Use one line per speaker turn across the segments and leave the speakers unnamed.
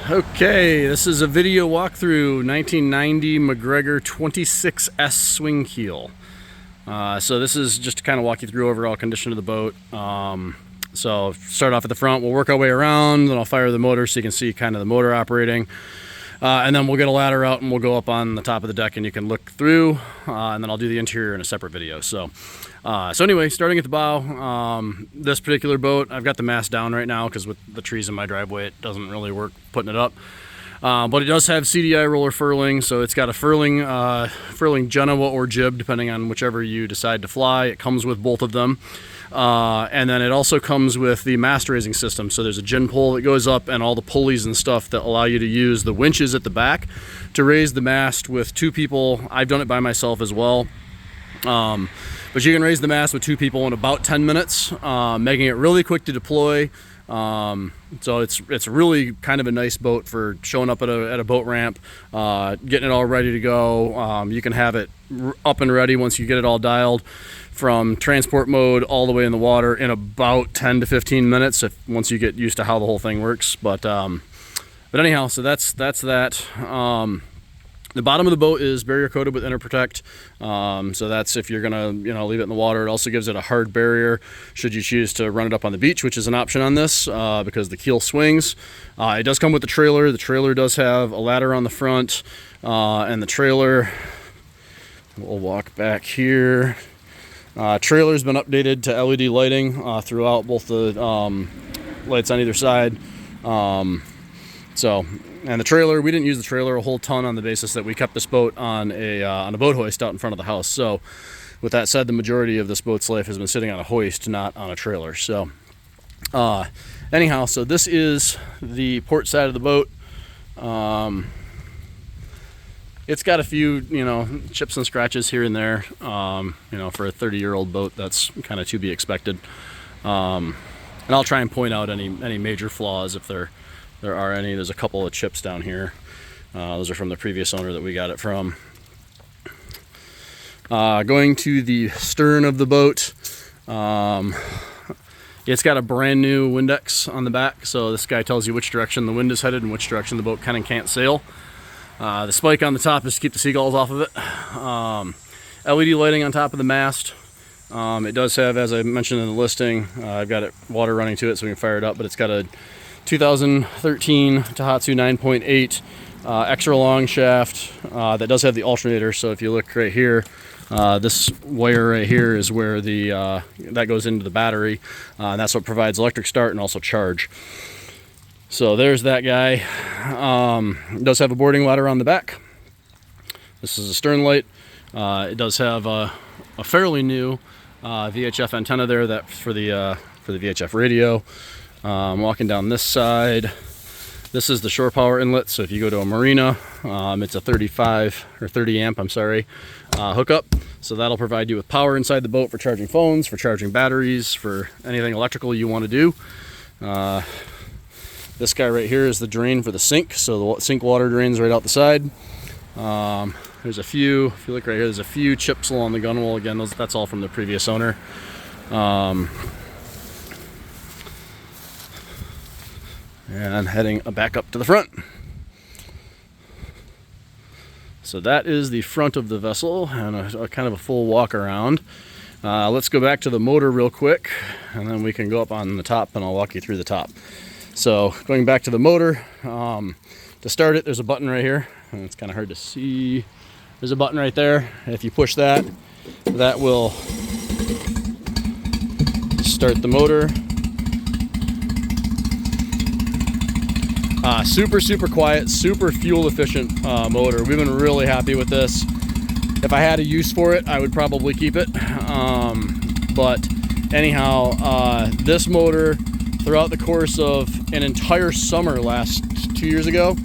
Okay, this is a video walkthrough 1990 MacGregor 26S swing keel. So this is just to kind of walk you through overall condition of the boat. So start off at the front, we'll work our way around, then I'll fire the motor so you can see kind of the motor operating. And then we'll get a ladder out and we'll go up on the top of the deck and you can look through, and then I'll do the interior in a separate video. So anyway, starting at the bow, this particular boat, I've got the mast down right now because with the trees in my driveway, it doesn't really work putting it up. But it does have CDI roller furling, so it's got a furling Genoa or jib, depending on whichever you decide to fly. It comes with both of them. And then it also comes with the mast raising system. So there's a gin pole that goes up and all the pulleys and stuff that allow you to use the winches at the back to raise the mast with two people. I've done it by myself as well. But you can raise the mast with two people in about 10 minutes, making it really quick to deploy. So it's really kind of a nice boat for showing up at a boat ramp, getting it all ready to go. You can have it up and ready once you get it all dialed from transport mode all the way in the water in about 10 to 15 minutes once you get used to how the whole thing works. But anyhow, so that's that. The bottom of the boat is barrier coated with Interprotect, so that's if you're gonna leave it in the water. It also gives it a hard barrier should you choose to run it up on the beach, which is an option on this because the keel swings. It does come with the trailer. The trailer does have a ladder on the front, and the trailer, we'll walk back here. Trailer's been updated to LED lighting throughout, both the lights on either side. And the trailer, we didn't use the trailer a whole ton on the basis that we kept this boat on a boat hoist out in front of the house. So with that said, the majority of this boat's life has been sitting on a hoist, not on a trailer. So anyhow, so this is the port side of the boat. It's got a few, chips and scratches here and there. For a 30-year-old boat, that's kind of to be expected. And I'll try and point out any major flaws if there are any. There's a couple of chips down here. Those are from the previous owner that we got it from. Going to the stern of the boat, it's got a brand new Windex on the back, so this guy tells you which direction the wind is headed and which direction the boat can and can't sail. The spike on the top is to keep the seagulls off of it. LED lighting on top of the mast. It does have, as I mentioned in the listing, I've got water running to it so we can fire it up, but it's got a 2013 Tohatsu 9.8 extra long shaft that does have the alternator. So if you look right here, this wire right here is where that goes into the battery, and that's what provides electric start and also charge. So there's that guy. It does have a boarding ladder on the back. This is a stern light. It does have a fairly new VHF antenna there for the VHF radio. Walking down this side, this is the shore power inlet. So if you go to a marina, it's a 35 or 30 amp, hookup. So that'll provide you with power inside the boat for charging phones, for charging batteries, for anything electrical you want to do. This guy right here is the drain for the sink. So the sink water drains right out the side. There's a few, if you look right here, there's a few chips along the gunwale. Again, that's all from the previous owner. And heading back up to the front. So that is the front of the vessel and a kind of a full walk around. Let's go back to the motor real quick and then we can go up on the top and I'll walk you through the top. So going back to the motor, to start it, there's a button right here. And it's kind of hard to see. There's a button right there. If you push that, that will start the motor. Super quiet, super fuel efficient motor. We've been really happy with this. If I had a use for it, I would probably keep it. But anyhow, this motor, throughout the course of an entire summer last 2 years ago,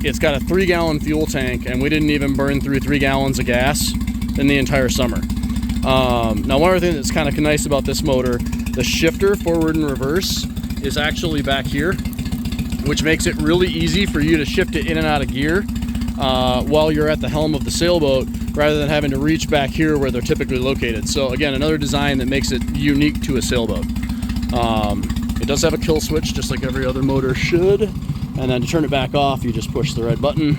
it's got a 3-gallon fuel tank, and we didn't even burn through 3 gallons of gas in the entire summer. Now, one other thing that's kind of nice about this motor, the shifter forward and reverse is actually back here, which makes it really easy for you to shift it in and out of gear while you're at the helm of the sailboat, rather than having to reach back here where they're typically located. So again, another design that makes it unique to a sailboat. It does have a kill switch, just like every other motor should. And then to turn it back off, you just push the red button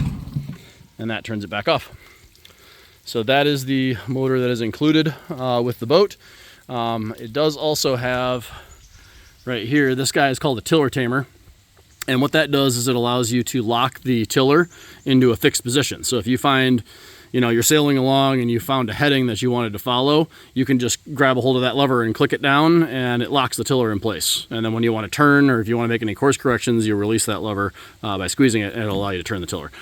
and that turns it back off. So that is the motor that is included with the boat. It does also have right here, this guy is called a tiller tamer. And what that does is it allows you to lock the tiller into a fixed position. So if you find, you know, you're sailing along and you found a heading that you wanted to follow, you can just grab a hold of that lever and click it down and it locks the tiller in place. And then when you want to turn, or if you want to make any course corrections, you release that lever by squeezing it and it'll allow you to turn the tiller.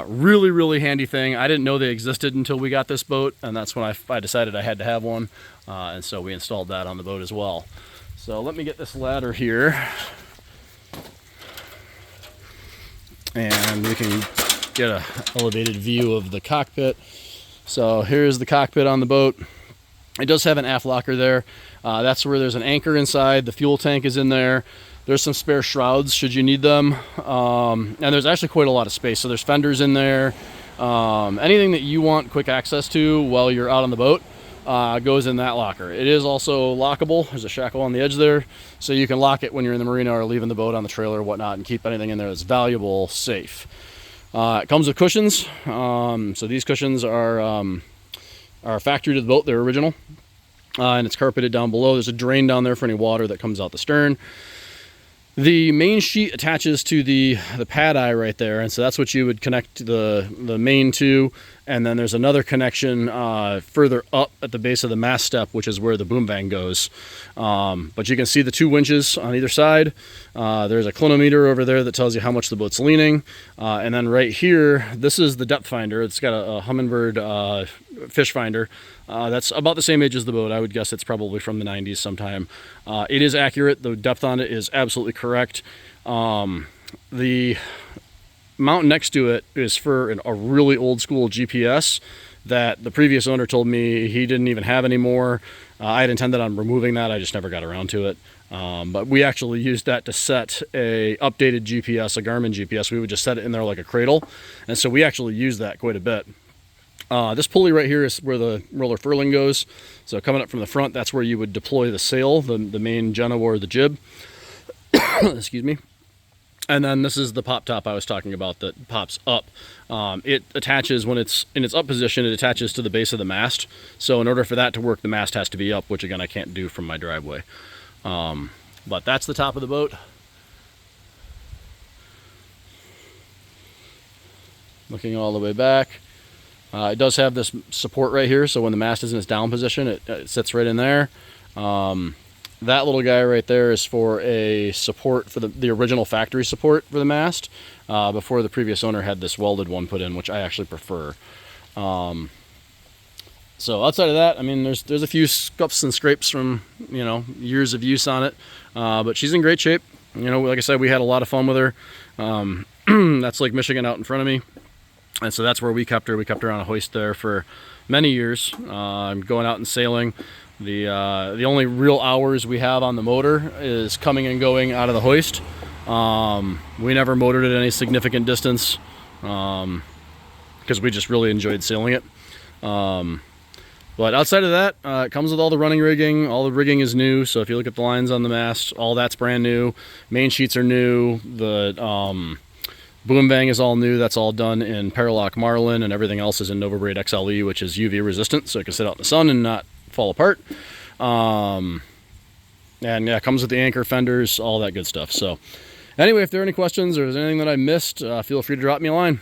Really, really handy thing. I didn't know they existed until we got this boat, and that's when I decided I had to have one. And so we installed that on the boat as well. So let me get this ladder here. And we can get an elevated view of the cockpit. So here's the cockpit on the boat. It does have an aft locker there. That's where there's an anchor inside. The fuel tank is in there. There's some spare shrouds should you need them. And there's actually quite a lot of space. So there's fenders in there. Anything that you want quick access to while you're out on the boat goes in that locker. It is also lockable. There's a shackle on the edge there, so you can lock it when you're in the marina or leaving the boat on the trailer or whatnot, and keep anything in there that's valuable safe. It comes with cushions. So these cushions are factory to the boat. They're original, and it's carpeted down below. There's a drain down there for any water that comes out the stern. The main sheet attaches to the pad eye right there, and so that's what you would connect the main to. And then there's another connection further up at the base of the mast step, which is where the boom vang goes. But you can see the two winches on either side. There's a clinometer over there that tells you how much the boat's leaning. And then right here, this is the depth finder. It's got a Humminbird fish finder. That's about the same age as the boat. I would guess it's probably from the 90s sometime. It is accurate. The depth on it is absolutely correct. The mount next to it is for a really old school GPS that the previous owner told me he didn't even have anymore. I had intended on removing that. I just never got around to it. But we actually used that to set a updated GPS, a Garmin GPS. We would just set it in there like a cradle. And so we actually used that quite a bit. This pulley right here is where the roller furling goes. So coming up from the front, that's where you would deploy the sail, the main genoa or the jib. Excuse me. And then this is the pop top I was talking about that pops up. It attaches when it's in its up position, it attaches to the base of the mast. So in order for that to work, the mast has to be up, which again, I can't do from my driveway. But that's the top of the boat. Looking all the way back. It does have this support right here, so when the mast is in its down position, it sits right in there. That little guy right there is for a support for the original factory support for the mast, before the previous owner had this welded one put in, which I actually prefer. So outside of that, I mean, there's a few scuffs and scrapes from, you know, years of use on it, but she's in great shape. You know, like I said, we had a lot of fun with her. That's Lake Michigan out in front of me. And so that's where we kept her. We kept her on a hoist there for many years, going out and sailing. The only real hours we have on the motor is coming and going out of the hoist. We never motored it any significant distance because we just really enjoyed sailing it. But outside of that, it comes with all the running rigging. All the rigging is new. So if you look at the lines on the mast, all that's brand new. Main sheets are new. The boom vang is all new. That's all done in Paralock Marlin, and everything else is in Novabraid XLE, which is UV resistant, so it can sit out in the sun and not fall apart. And yeah, it comes with the anchor, fenders, all that good stuff. So anyway, if there are any questions or there's anything that I missed, feel free to drop me a line.